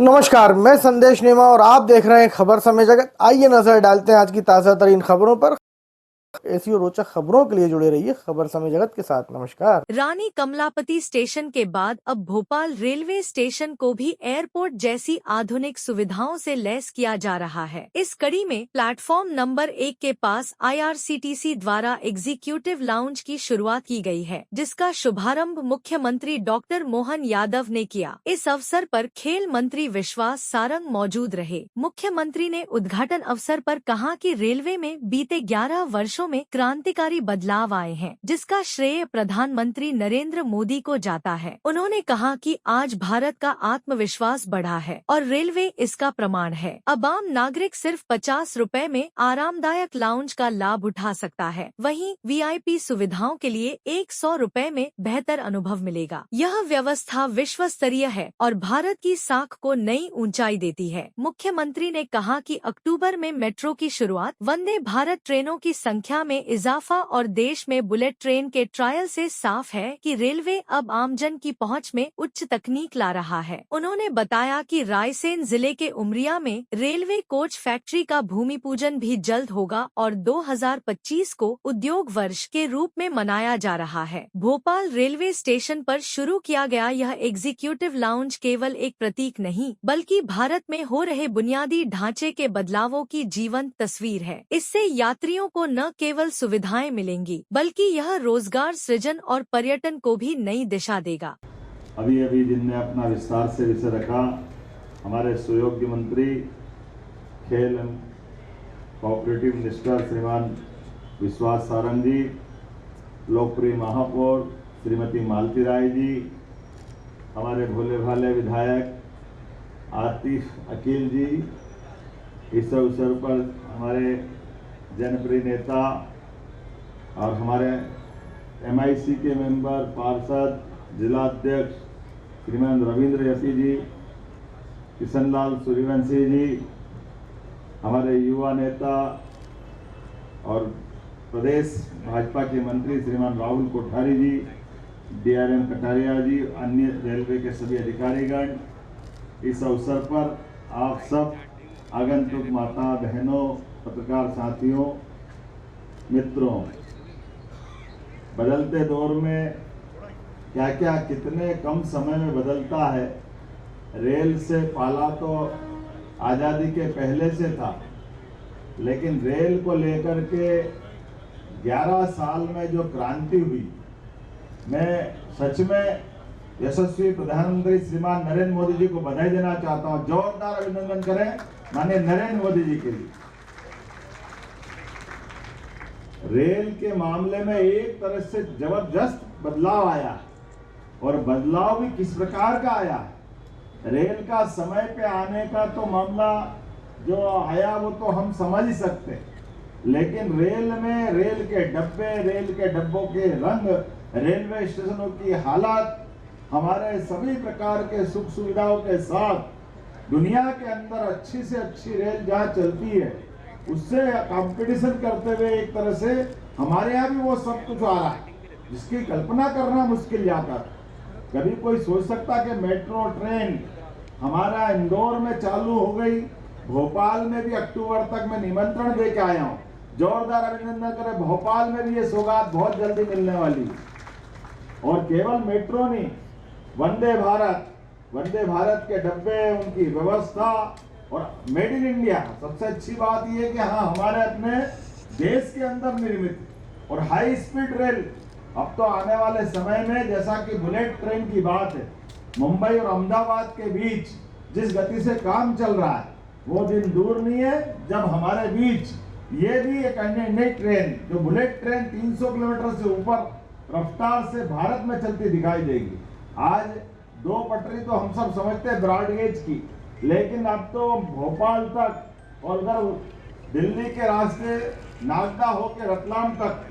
नमस्कार, मैं संदेश नेमा और आप देख रहे हैं खबर समय जगत। आइए नजर डालते हैं आज की ताजा तरीन खबरों पर। ऐसी और रोचक खबरों के लिए जुड़े रहिए खबर समय जगत के साथ। नमस्कार। रानी कमलापति स्टेशन के बाद अब भोपाल रेलवे स्टेशन को भी एयरपोर्ट जैसी आधुनिक सुविधाओं से लैस किया जा रहा है। इस कड़ी में प्लेटफॉर्म नंबर 1 के पास IRCTC द्वारा एग्जीक्यूटिव लाउंज की शुरुआत की गई है, जिसका शुभारंभ मुख्यमंत्री डॉक्टर मोहन यादव ने किया। इस अवसर पर खेल मंत्री विश्वास सारंग मौजूद रहे। मुख्यमंत्री ने उद्घाटन अवसर पर कहा कि रेलवे में बीते 11 वर्षों में क्रांतिकारी बदलाव आए हैं, जिसका श्रेय प्रधानमंत्री नरेंद्र मोदी को जाता है। उन्होंने कहा कि आज भारत का आत्मविश्वास बढ़ा है और रेलवे इसका प्रमाण है। अब आम नागरिक सिर्फ 50 रुपए में आरामदायक लाउंज का लाभ उठा सकता है। वहीं VIP सुविधाओं के लिए 100 रुपए में बेहतर अनुभव मिलेगा। यह व्यवस्था विश्व स्तरीय है और भारत की साख को नई ऊंचाई देती है। मुख्यमंत्री ने कहा कि अक्टूबर में मेट्रो की शुरुआत, वंदे भारत ट्रेनों की संख्या में इजाफा और देश में बुलेट ट्रेन के ट्रायल से साफ है कि रेलवे अब आमजन की पहुंच में उच्च तकनीक ला रहा है। उन्होंने बताया कि रायसेन जिले के उमरिया में रेलवे कोच फैक्ट्री का भूमि पूजन भी जल्द होगा और 2025 को उद्योग वर्ष के रूप में मनाया जा रहा है। भोपाल रेलवे स्टेशन पर शुरू किया गया यह एग्जीक्यूटिव लाउंज केवल एक प्रतीक नहीं, बल्कि भारत में हो रहे बुनियादी ढांचे के बदलावों की जीवंत तस्वीर है। इससे यात्रियों को न केवल सुविधाएं मिलेंगी, बल्कि यह रोजगार सृजन और पर्यटन को भी नई दिशा देगा। अभी जिनने अपना विस्तार से विषय रखा, हमारे सुयोग्य मंत्री खेल एवं कोऑपरेटिव मिनिस्टर श्रीमान विश्वास सारंग जी, लोकप्रिय महापौर श्रीमती मालती राय जी, हमारे भोले भाले विधायक आतिफ अकील जी, इस अवसर पर हमारे जनप्रिय नेता और हमारे MIC के मेंबर, पार्षद, जिला अध्यक्ष श्रीमान रविंद्र यती जी, किशनलाल सूर्यवंशी जी, हमारे युवा नेता और प्रदेश भाजपा के मंत्री श्रीमान राहुल कोठारी जी, DRM कटारिया जी, अन्य रेलवे के सभी अधिकारीगण, इस अवसर पर आप सब आगंतुक माता बहनों, पत्रकार साथियों, मित्रों, बदलते दौर में क्या क्या कितने कम समय में बदलता है। रेल से पाला तो आज़ादी के पहले से था, लेकिन रेल को लेकर के 11 साल में जो क्रांति हुई, मैं सच में यशस्वी प्रधानमंत्री श्रीमान नरेंद्र मोदी जी को बधाई देना चाहता हूं। जोरदार अभिनंदन करें माननीय नरेंद्र मोदी जी के लिए। रेल के मामले में एक तरह से जबरदस्त बदलाव आया है, और बदलाव भी किस प्रकार का आया है। रेल का समय पे आने का तो मामला जो आया वो तो हम समझ ही सकते, लेकिन रेल में रेल के डब्बे, रेल के डब्बों के रंग, रेलवे स्टेशनों की हालत, हमारे सभी प्रकार के सुख सुविधाओं के साथ दुनिया के अंदर अच्छी से अच्छी रेल जहाँ चलती है, उससे कंपटीशन करते हुए एक तरह से हमारे यहाँ भी वो सब कुछ आ रहा है, जिसकी कल्पना करना मुश्किल जाता है। कभी कोई सोच सकता कि मेट्रो ट्रेन हमारा इंदौर में चालू हो गई, भोपाल में भी अक्टूबर तक मैं निमंत्रण दे के आया हूँ। जोरदार अभिनंदन करें, भोपाल में भी ये सौगात बहुत जल्दी मिलने वाली है। और केवल मेट्रो नहीं, वंदे भारत के डब्बे, उनकी व्यवस्था और मेड इन इंडिया। सबसे अच्छी बात यह है कि हाँ, हमारे अपने देश के अंदर निर्मित। और हाई स्पीड रेल अब तो आने वाले समय में, जैसा कि बुलेट ट्रेन की बात है, मुंबई और अहमदाबाद के बीच जिस गति से काम चल रहा है, वो दिन दूर नहीं है जब हमारे बीच ये भी एक अन्य नई ट्रेन, जो बुलेट ट्रेन 300 किलोमीटर से ऊपर रफ्तार से भारत में चलती दिखाई देगी। आज 2 पटरी तो हम सब समझते हैं ब्रॉड गेज की, लेकिन अब तो भोपाल तक और उधर दिल्ली के रास्ते नागदा होकर रतलाम तक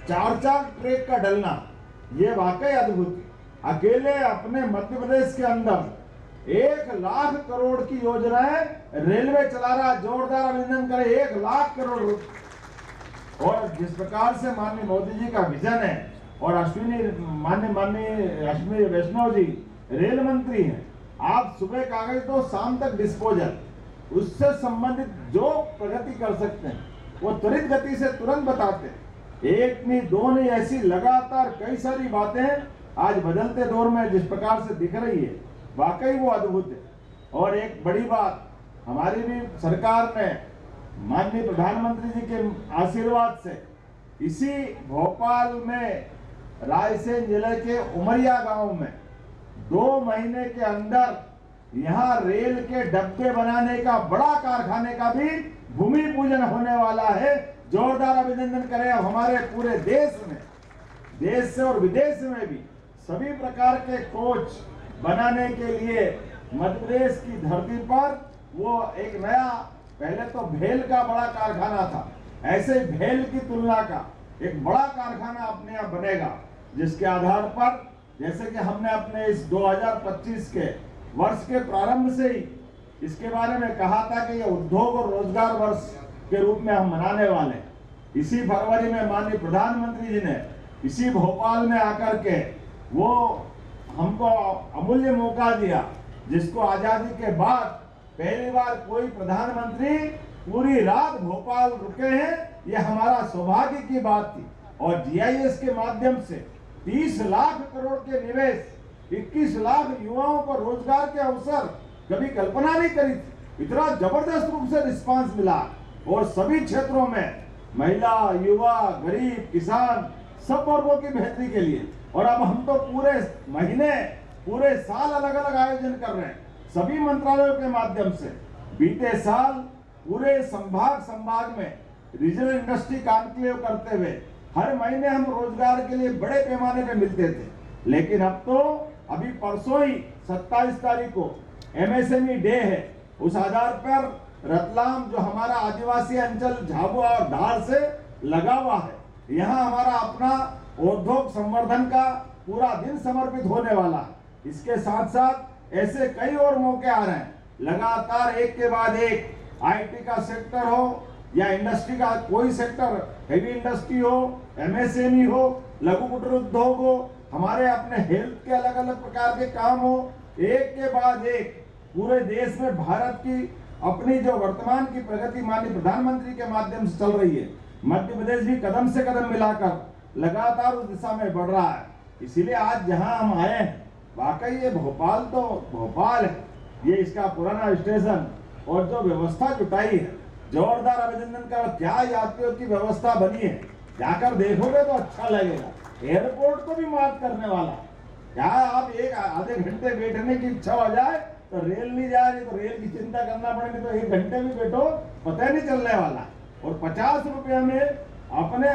4-4 ट्रैक का डलना, ये वाकई अद्भुत। अकेले अपने मध्य प्रदेश के अंदर 1 लाख करोड़ की योजनाएं रेलवे चला रहा। जोरदार अभिनंदन करें, 1 लाख करोड़। और जिस प्रकार से माननीय मोदी जी का विजन है, और माननीय अश्विनी वैष्णव जी रेल मंत्री हैं, आप सुबह कागज दो, शाम तक डिस्पोजल, उससे संबंधित जो प्रगति कर सकते हैं वो त्वरित गति से तुरंत बताते हैं। एक नहीं दो नहीं, ऐसी लगातार कई सारी बातें आज बदलते दौर में जिस प्रकार से दिख रही है, वाकई वो अद्भुत है। और एक बड़ी बात, हमारी भी सरकार ने माननीय प्रधानमंत्री जी के आशीर्वाद से इसी भोपाल में रायसेन जिले के उमरिया गांव में 2 महीने के अंदर यहाँ रेल के डब्बे बनाने का बड़ा कारखाने का भी भूमि पूजन होने वाला है। जोरदार अभिनंदन करें। अब हमारे पूरे देश में, देश से और विदेश में भी सभी प्रकार के कोच बनाने के लिए मध्य प्रदेश की धरती पर वो एक नया, पहले तो भेल का बड़ा कारखाना था, ऐसे भेल की तुलना का एक बड़ा कारखाना अपने यहाँ बनेगा, जिसके आधार पर जैसे कि हमने अपने इस 2025 के वर्ष के प्रारंभ से ही इसके बारे में कहा था कि ये उद्योग और रोजगार वर्ष के रूप में हम मनाने वाले हैं। इसी फरवरी में माननीय प्रधानमंत्री जी ने इसी भोपाल में आकर के वो हमको अमूल्य मौका दिया, जिसको आजादी के बाद पहली बार कोई प्रधानमंत्री पूरी रात भोपाल रुके हैं। ये हमारा सौभाग्य की बात थी। और जीआईएस के माध्यम से 30 लाख करोड़ के निवेश, 21 लाख युवाओं को रोजगार के अवसर, कभी कल्पना नहीं करी थी। इतना जबरदस्त रूप से रिस्पांस मिला और सभी क्षेत्रों में महिला, युवा, गरीब, किसान सब वर्गों की बेहतरी के लिए। और अब हम तो पूरे महीने, पूरे साल अलग अलग आयोजन कर रहे हैं सभी मंत्रालयों के माध्यम से। बीते साल पूरे संभाग में रीजनल इंडस्ट्री कॉन्क्लेव करते हुए हर महीने हम रोजगार के लिए बड़े पैमाने पे मिलते थे, लेकिन अब तो अभी परसों ही 27 तारीख को एमएसएमई डे है। उस आधार पर रतलाम, जो हमारा आदिवासी अंचल झाबुआ और धार से लगा हुआ है, यहाँ हमारा अपना उद्योग संवर्धन का पूरा दिन समर्पित होने वाला है। इसके साथ साथ ऐसे कई और मौके आ रहे हैं, लगातार एक के बाद एक। आईटी का सेक्टर हो या इंडस्ट्री का कोई सेक्टर, हेवी इंडस्ट्री हो, एमएसएमई हो, लघु कुटीर उद्योग हो, हमारे अपने हेल्थ के अलग अलग प्रकार के काम हो, एक के बाद एक पूरे देश में भारत की अपनी जो वर्तमान की प्रगति माननीय प्रधानमंत्री के माध्यम से चल रही है। मध्य प्रदेश भी कदम से कदम मिलाकर लगातार उस दिशा में बढ़ रहा है। इसीलिए आज जहां हम आए हैं, वाकई ये भोपाल तो भोपाल है, ये इसका पुराना स्टेशन और जो व्यवस्था जुटाई है, जोरदार अभिनंदन का। क्या यात्रियों की व्यवस्था बनी है, जाकर देखोगे तो अच्छा लगेगा। एयरपोर्ट को भी मात करने वाला। क्या आप एक आधे घंटे बैठने की इच्छा हो जाए तो रेल नहीं जा रही, तो रेल की चिंता करना पड़ेगी, तो 1 घंटे भी बैठो पता ही नहीं चलने वाला। और 50 रुपये में अपने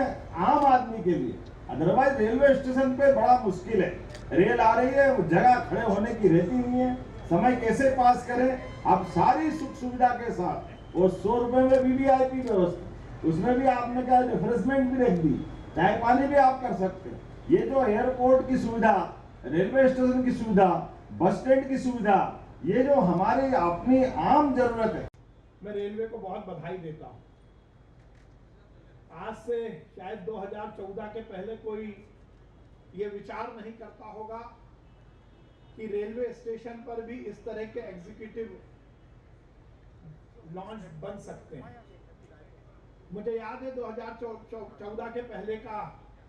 आम आदमी के लिए, अदरवाइज रेलवे स्टेशन पे बड़ा मुश्किल है। रेल आ रही है, वो जगह खड़े होने की रहती नहीं है, समय कैसे पास करें। आप सारी सुख सुविधा के साथ, और 100 रुपए में वीवीआईपी व्यवस्था, उसमें भी आपने क्या रिफ्रेशमेंट भी रख दी, चाय पानी भी आप कर सकते हैं। ये जो एयरपोर्ट की सुविधा, रेलवे स्टेशन की सुविधा, बस स्टैंड की सुविधा, ये जो हमारी अपनी आम जरूरत है। मैं रेलवे को बहुत बधाई देता हूं। आज से शायद 2014 के पहले कोई ये विचार नहीं करता होगा कि रेलवे स्टेशन पर भी इस तरह के एग्जीक्यूटिव लॉन्च बन सकते हैं। मुझे याद है 2014 के पहले का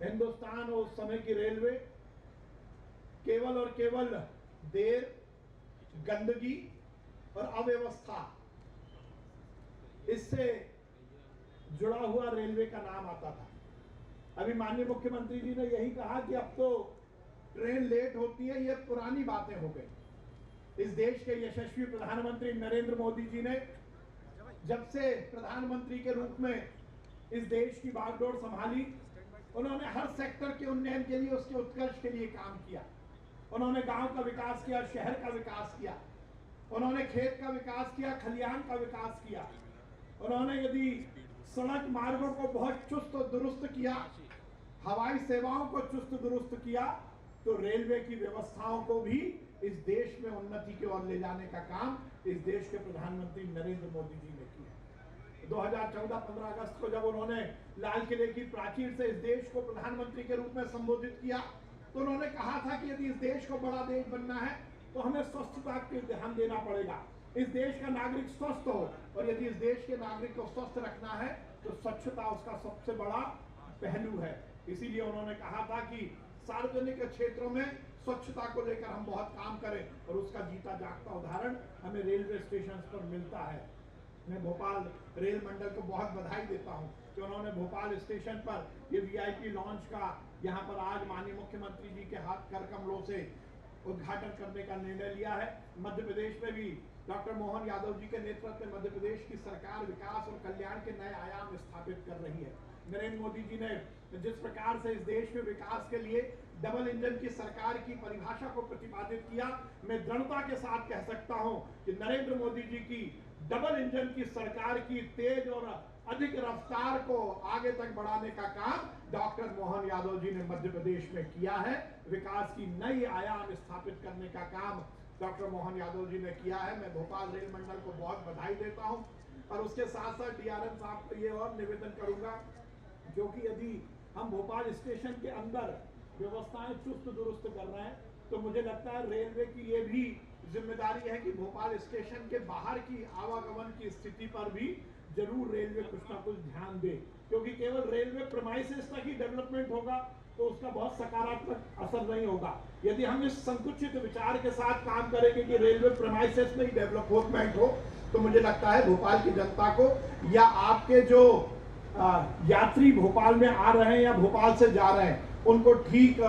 हिंदुस्तान और उस समय की रेलवे केवल और केवल देर, गंदगी और अव्यवस्था, इससे जुड़ा हुआ रेलवे का नाम आता था। अभी माननीय मुख्यमंत्री जी ने यही कहा कि अब तो ट्रेन लेट होती है, ये पुरानी बातें हो गई। इस देश के यशस्वी प्रधानमंत्री नरेंद्र मोदी जी ने जब से प्रधानमंत्री के रूप में इस देश की बागडोर संभाली, उन्होंने हर सेक्टर के उन्नयन के लिए, उसके उत्कर्ष के लिए काम किया। उन्होंने गांव का विकास किया, शहर का विकास किया, उन्होंने खेत का विकास किया, खलिहान का विकास किया। उन्होंने यदि सड़क मार्गों को बहुत चुस्त और दुरुस्त किया, हवाई सेवाओं को चुस्त दुरुस्त किया, तो रेलवे की व्यवस्थाओं को भी इस देश में उन्नति की ओर ले जाने का काम इस देश के प्रधानमंत्री नरेंद्र मोदी जी ने किया। 2014 15 अगस्त को जब उन्होंने लाल किले की प्राचीर से इस देश को प्रधानमंत्री के रूप में संबोधित किया, तो उन्होंने कहा था कि यदि इस देश को बड़ा देश बनना है तो हमें स्वच्छता पे ध्यान देना पड़ेगा। इस देश का नागरिक स्वस्थ हो, और यदि इस देश के नागरिक को स्वस्थ रखना है तो स्वच्छता उसका सबसे बड़ा पहलू है। इसीलिए उन्होंने कहा था कि सार्वजनिक क्षेत्रों में स्वच्छता को लेकर हम बहुत काम करें, और उसका जीता जागता उदाहरण हमें रेलवे स्टेशन पर मिलता है। मैं भोपाल रेल मंडल को बहुत बधाई देता हूं कि उन्होंने भोपाल स्टेशन पर ये वीआईपी लॉन्च का यहाँ पर आज माननीय मुख्यमंत्री जी के हाथ कर कमलों से उद्घाटन करने का निर्णय लिया है। मध्य प्रदेश में भी डॉक्टर मोहन यादव जी के नेतृत्व में मध्य प्रदेश की सरकार विकास और कल्याण के नए आयाम स्थापित कर रही है। नरेंद्र मोदी जी ने जिस प्रकार से इस देश में विकास के लिए डबल इंजन की सरकार की परिभाषा को प्रतिपादित किया, मैं दृढ़ता के साथ कह सकता हूं कि नरेंद्र मोदी जी की डबल इंजन की सरकार की तेज और अधिक रफ्तार को आगे तक बढ़ाने का काम डॉक्टर मोहन यादव जी ने मध्य प्रदेश में किया है। विकास की नई आयाम स्थापित करने का काम डॉक्टर मोहन यादव जी ने किया है। मैं भोपाल रेल मंडल को बहुत बधाई देता हूं, और उसके साथ साथ डीआरएम साहब को ये और निवेदन करूंगा, क्योंकि यदि हम भोपाल स्टेशन के अंदर व्यवस्थाएं चुस्त दुरुस्त कर रहे हैं, तो मुझे लगता है रेलवे की ये भी जिम्मेदारी है कि भोपाल स्टेशन के बाहर की आवागमन की स्थिति पर भी जरूर रेलवे कुछ ना कुछ ध्यान दे, क्योंकि केवल रेलवे प्रेमाइसेस तक ही डेवलपमेंट होगा तो उसका बहुत सकारात्मक असर नहीं होगा। यदि हम इस संकुचित विचार के साथ काम करेंगे कि रेलवे प्रेमाइसेस में ही डेवलपमेंट हो, तो मुझे लगता है भोपाल की जनता को या आपके जो यात्री भोपाल में आ रहे हैं या भोपाल से जा रहे हैं, उनको ठीक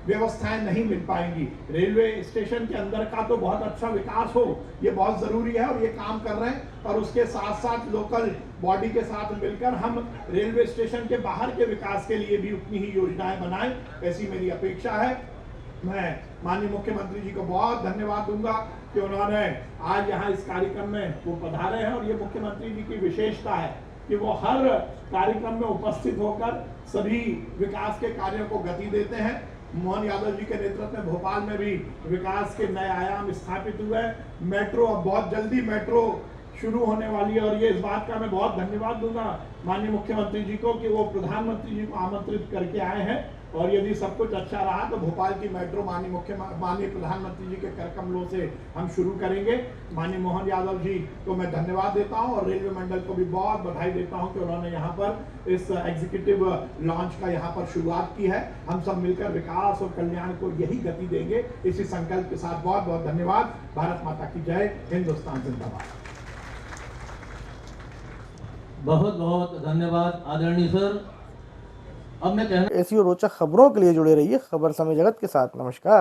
व्यवस्थाएं नहीं मिल पाएंगी। रेलवे स्टेशन के अंदर का तो बहुत अच्छा विकास हो, ये बहुत जरूरी है, और ये काम कर रहे हैं, और उसके साथ साथ लोकल बॉडी के साथ मिलकर हम रेलवे स्टेशन के बाहर के विकास के लिए भी उतनी ही योजनाएं बनाएं, ऐसी मेरी अपेक्षा है। मैं माननीय मुख्यमंत्री जी को बहुत धन्यवाद दूंगा कि उन्होंने आज यहाँ इस कार्यक्रम में वो पधारे हैं, और ये मुख्यमंत्री जी की विशेषता है कि वो हर कार्यक्रम में उपस्थित होकर सभी विकास के कार्यों को गति देते हैं। मोहन यादव जी के नेतृत्व में भोपाल में भी विकास के नए आयाम स्थापित हुए। मेट्रो, अब बहुत जल्दी मेट्रो शुरू होने वाली है, और ये इस बात का मैं बहुत धन्यवाद दूंगा माननीय मुख्यमंत्री जी को कि वो प्रधानमंत्री जी को आमंत्रित करके आए हैं, और यदि सब कुछ अच्छा रहा तो भोपाल की मेट्रो माननीय प्रधानमंत्री जी के कर कमलों से हम शुरू करेंगे। माननीय मोहन यादव जी को मैं धन्यवाद देता हूं, और रेलवे मंडल को भी बहुत बधाई देता हूं कि उन्होंने यहाँ पर इस एग्जीक्यूटिव लॉन्च का यहाँ पर शुरुआत की है। हम सब मिलकर विकास और कल्याण को यही गति देंगे, इसी संकल्प के साथ बहुत बहुत धन्यवाद। भारत माता की जय, हिंदुस्तान जिंदाबाद। बहुत बहुत धन्यवाद आदरणीय सर। अब मैं कहना ऐसी और रोचक खबरों के लिए जुड़े रहिए खबर समय जगत के साथ। नमस्कार।